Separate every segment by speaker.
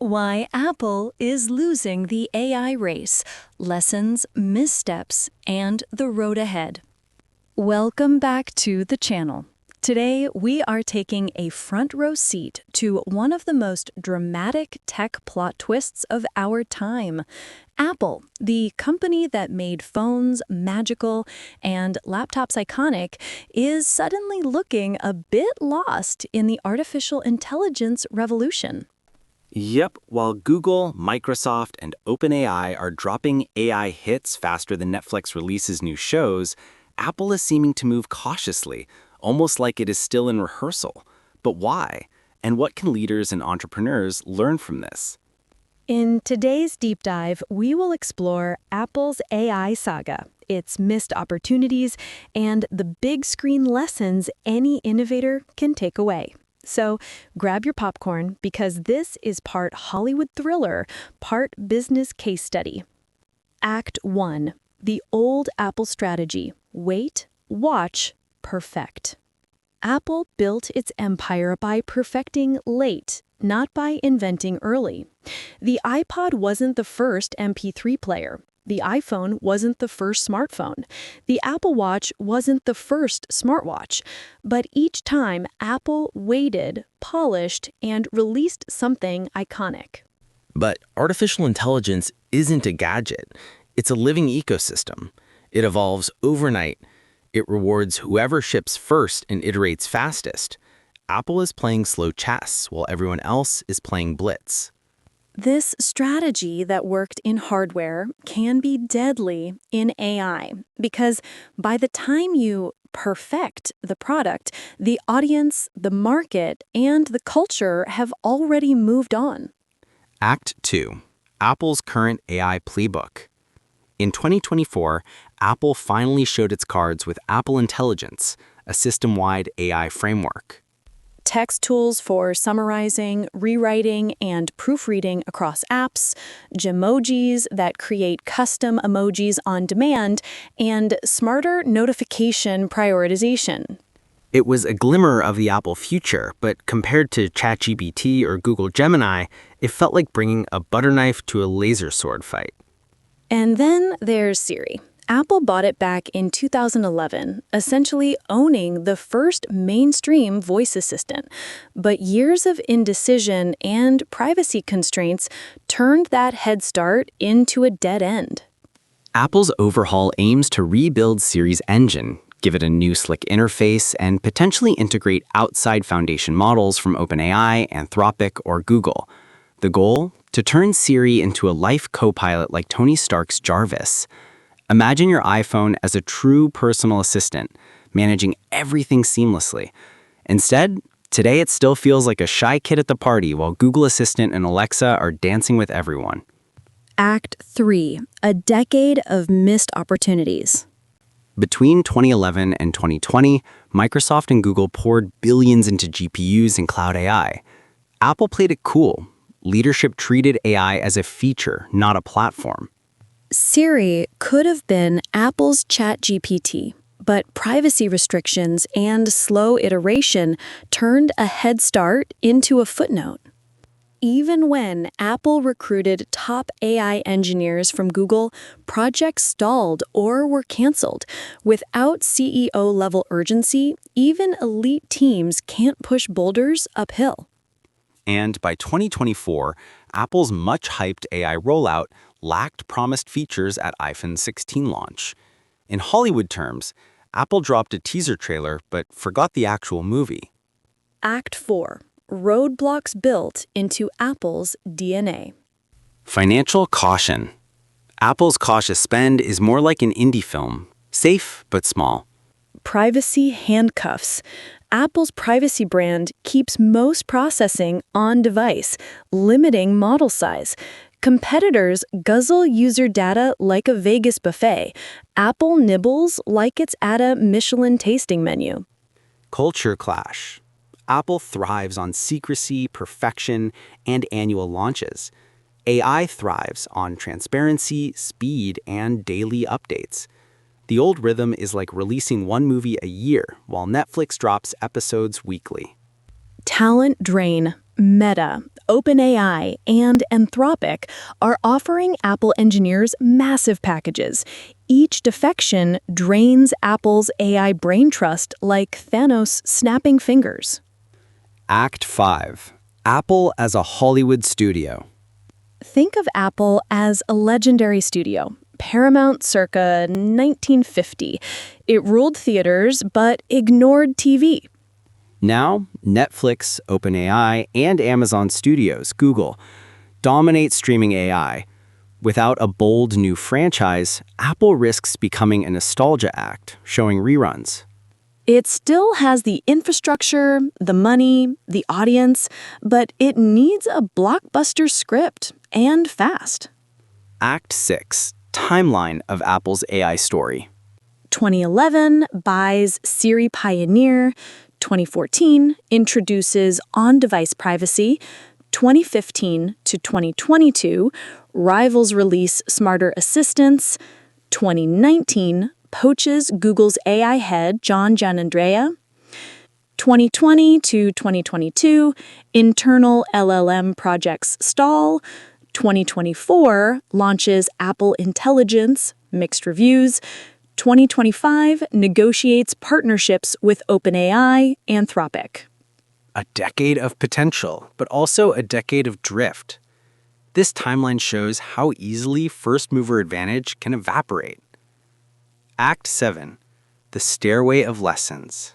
Speaker 1: Why Apple is losing the AI race, lessons, missteps, and the road ahead. Welcome back to the channel. Today, we are taking a front row seat to one of the most dramatic tech plot twists of our time. Apple, the company that made phones magical and laptops iconic, is suddenly looking a bit lost in the artificial intelligence revolution.
Speaker 2: Yep, while Google, Microsoft, and OpenAI are dropping AI hits faster than Netflix releases new shows, Apple is seeming to move cautiously, almost like it is still in rehearsal. But why? And what can leaders and entrepreneurs learn from this?
Speaker 1: In today's deep dive, we will explore Apple's AI saga, its missed opportunities, and the big screen lessons any innovator can take away. So grab your popcorn because this is part Hollywood thriller, part business case study. Act 1. The old Apple strategy. Wait, watch, perfect. Apple built its empire by perfecting late, not by inventing early. The iPod wasn't the first MP3 player. The iPhone wasn't the first smartphone. The Apple Watch wasn't the first smartwatch. But each time, Apple waited, polished, and released something iconic.
Speaker 2: But artificial intelligence isn't a gadget. It's a living ecosystem. It evolves overnight. It rewards whoever ships first and iterates fastest. Apple is playing slow chess while everyone else is playing blitz.
Speaker 1: This strategy that worked in hardware can be deadly in AI because by the time you perfect the product, the audience, the market, and the culture have already moved on.
Speaker 2: Act 2. Apple's current AI playbook. In 2024, Apple finally showed its cards with Apple Intelligence, a system-wide AI framework.
Speaker 1: Text tools for summarizing, rewriting, and proofreading across apps, Gemojis that create custom emojis on demand, and smarter notification prioritization.
Speaker 2: It was a glimmer of the Apple future, but compared to ChatGPT or Google Gemini, it felt like bringing a butter knife to a laser sword fight.
Speaker 1: And then there's Siri. Apple bought it back in 2011, essentially owning the first mainstream voice assistant. But years of indecision and privacy constraints turned that head start into a dead end.
Speaker 2: Apple's overhaul aims to rebuild Siri's engine, give it a new slick interface, and potentially integrate outside foundation models from OpenAI, Anthropic, or Google. The goal? To turn Siri into a life co-pilot like Tony Stark's Jarvis. Imagine your iPhone as a true personal assistant, managing everything seamlessly. Instead, today it still feels like a shy kid at the party while Google Assistant and Alexa are dancing with everyone.
Speaker 1: Act 3. A decade of missed opportunities.
Speaker 2: Between 2011 and 2020, Microsoft and Google poured billions into GPUs and cloud AI. Apple played it cool. Leadership treated AI as a feature, not a platform.
Speaker 1: Siri could have been Apple's ChatGPT, but privacy restrictions and slow iteration turned a head start into a footnote. Even when Apple recruited top AI engineers from Google, projects stalled or were canceled. Without CEO-level urgency, even elite teams can't push boulders uphill.
Speaker 2: And by 2024, Apple's much-hyped AI rollout lacked promised features at iPhone 16 launch. In Hollywood terms, Apple dropped a teaser trailer but forgot the actual movie.
Speaker 1: Act 4. Roadblocks built into Apple's DNA.
Speaker 2: Financial caution. Apple's cautious spend is more like an indie film, safe but small.
Speaker 1: Privacy handcuffs. Apple's privacy brand keeps most processing on device, limiting model size. Competitors guzzle user data like a Vegas buffet. Apple nibbles like it's at a Michelin tasting menu.
Speaker 2: Culture clash. Apple thrives on secrecy, perfection, and annual launches. AI thrives on transparency, speed, and daily updates. The old rhythm is like releasing one movie a year, while Netflix drops episodes weekly.
Speaker 1: Talent drain. Meta, OpenAI, and Anthropic are offering Apple engineers massive packages. Each defection drains Apple's AI brain trust like Thanos snapping fingers.
Speaker 2: Act 5. Apple as a Hollywood studio.
Speaker 1: Think of Apple as a legendary studio. Paramount circa 1950. It ruled theaters but ignored TV.
Speaker 2: Now, Netflix, OpenAI, and Amazon Studios, Google, dominate streaming AI. Without a bold new franchise, Apple risks becoming a nostalgia act, showing reruns.
Speaker 1: It still has the infrastructure, the money, the audience, but it needs a blockbuster script, and fast.
Speaker 2: Act 6. Timeline of Apple's AI story.
Speaker 1: 2011 buys Siri Pioneer. 2014 introduces on-device privacy. 2015 to 2022 rivals release smarter assistants. 2019 poaches Google's AI head John Giannandrea. 2020 to 2022 internal LLM projects stall. 2024 launches Apple Intelligence, mixed reviews. 2025 negotiates partnerships with OpenAI, Anthropic.
Speaker 2: A decade of potential, but also a decade of drift. This timeline shows how easily first-mover advantage can evaporate. Act 7. The Stairway of Lessons.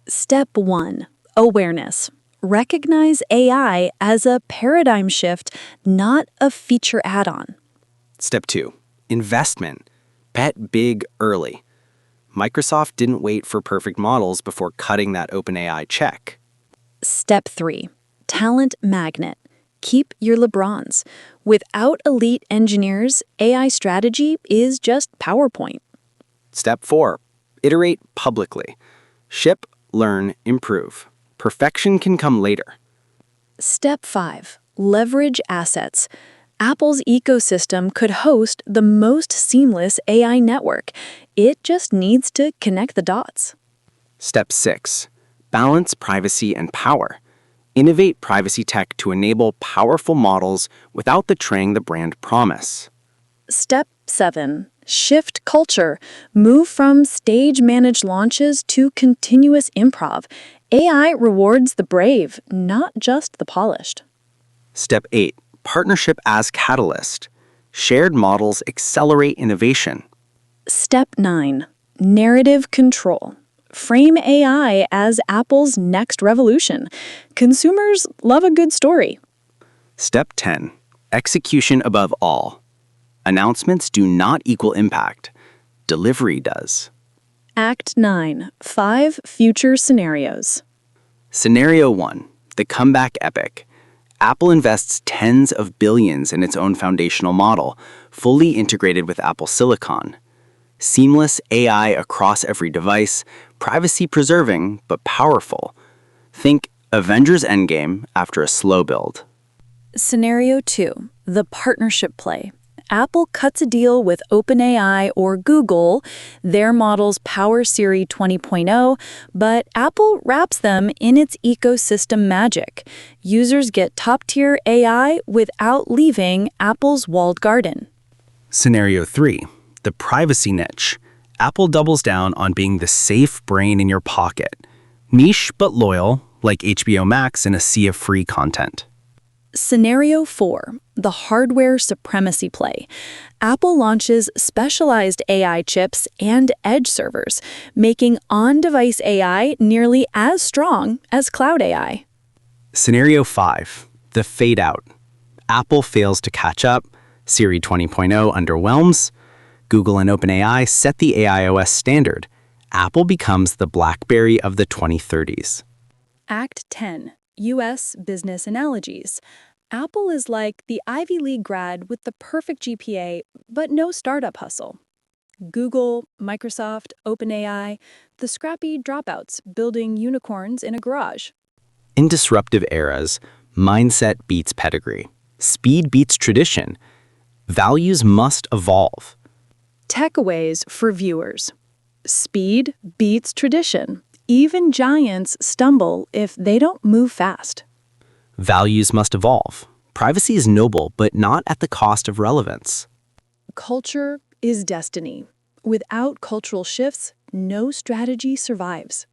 Speaker 1: Step 1. Awareness. Recognize AI as a paradigm shift, not a feature add-on.
Speaker 2: Step 2. Investment. Bet big early. Microsoft didn't wait for perfect models before cutting that OpenAI check.
Speaker 1: Step 3. Talent magnet. Keep your LeBrons. Without elite engineers, AI strategy is just PowerPoint.
Speaker 2: Step 4. Iterate publicly. Ship, learn, improve. Perfection can come later.
Speaker 1: Step 5. Leverage assets. Apple's ecosystem could host the most seamless AI network. It just needs to connect the dots.
Speaker 2: Step 6. Balance privacy and power. Innovate privacy tech to enable powerful models without betraying the brand promise.
Speaker 1: Step 7. Shift culture. Move from stage-managed launches to continuous improv. AI rewards the brave, not just the polished.
Speaker 2: Step 8. Partnership as catalyst. Shared models accelerate innovation.
Speaker 1: Step 9. Narrative control. Frame AI as Apple's next revolution. Consumers love a good story.
Speaker 2: Step 10. Execution above all. Announcements do not equal impact. Delivery does.
Speaker 1: Act 9. 5 future scenarios.
Speaker 2: Scenario 1. The comeback epic. Apple invests tens of billions in its own foundational model, fully integrated with Apple Silicon. Seamless AI across every device, privacy-preserving but powerful. Think Avengers Endgame after a slow build.
Speaker 1: Scenario 2. The partnership play. Apple cuts a deal with OpenAI or Google. Their models power Siri 20.0, but Apple wraps them in its ecosystem magic. Users get top-tier AI without leaving Apple's walled garden.
Speaker 2: Scenario 3. The privacy niche. Apple doubles down on being the safe brain in your pocket. Niche but loyal, like HBO Max in a sea of free content.
Speaker 1: Scenario 4. The hardware supremacy play. Apple launches specialized AI chips and edge servers, making on-device AI nearly as strong as cloud AI.
Speaker 2: Scenario 5. The fadeout. Apple fails to catch up. Siri 20.0 underwhelms. Google and OpenAI set the AIOS standard. Apple becomes the BlackBerry of the 2030s.
Speaker 1: Act 10. U.S. Business Analogies. Apple is like the Ivy League grad with the perfect GPA, but no startup hustle. Google, Microsoft, OpenAI, the scrappy dropouts building unicorns in a garage.
Speaker 2: In disruptive eras, mindset beats pedigree. Speed beats tradition. Values must evolve.
Speaker 1: Takeaways for viewers. Speed beats tradition. Even giants stumble if they don't move fast.
Speaker 2: Values must evolve. Privacy is noble, but not at the cost of relevance.
Speaker 1: Culture is destiny. Without cultural shifts, no strategy survives.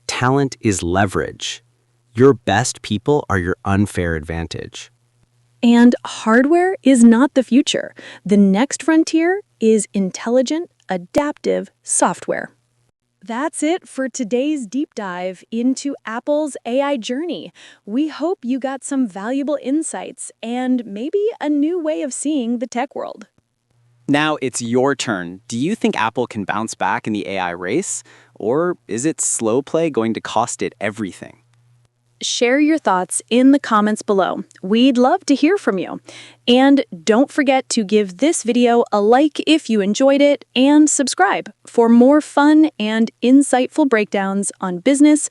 Speaker 2: Talent is leverage. Your best people are your unfair advantage.
Speaker 1: And hardware is not the future. The next frontier is intelligent, adaptive software. That's it for today's deep dive into Apple's AI journey. We hope you got some valuable insights and maybe a new way of seeing the tech world.
Speaker 3: Now it's your turn. Do you think Apple can bounce back in the AI race? Or is its slow play going to cost it everything?
Speaker 1: Share your thoughts in the comments below. We'd love to hear from you. And don't forget to give this video a like if you enjoyed it and subscribe for more fun and insightful breakdowns on business,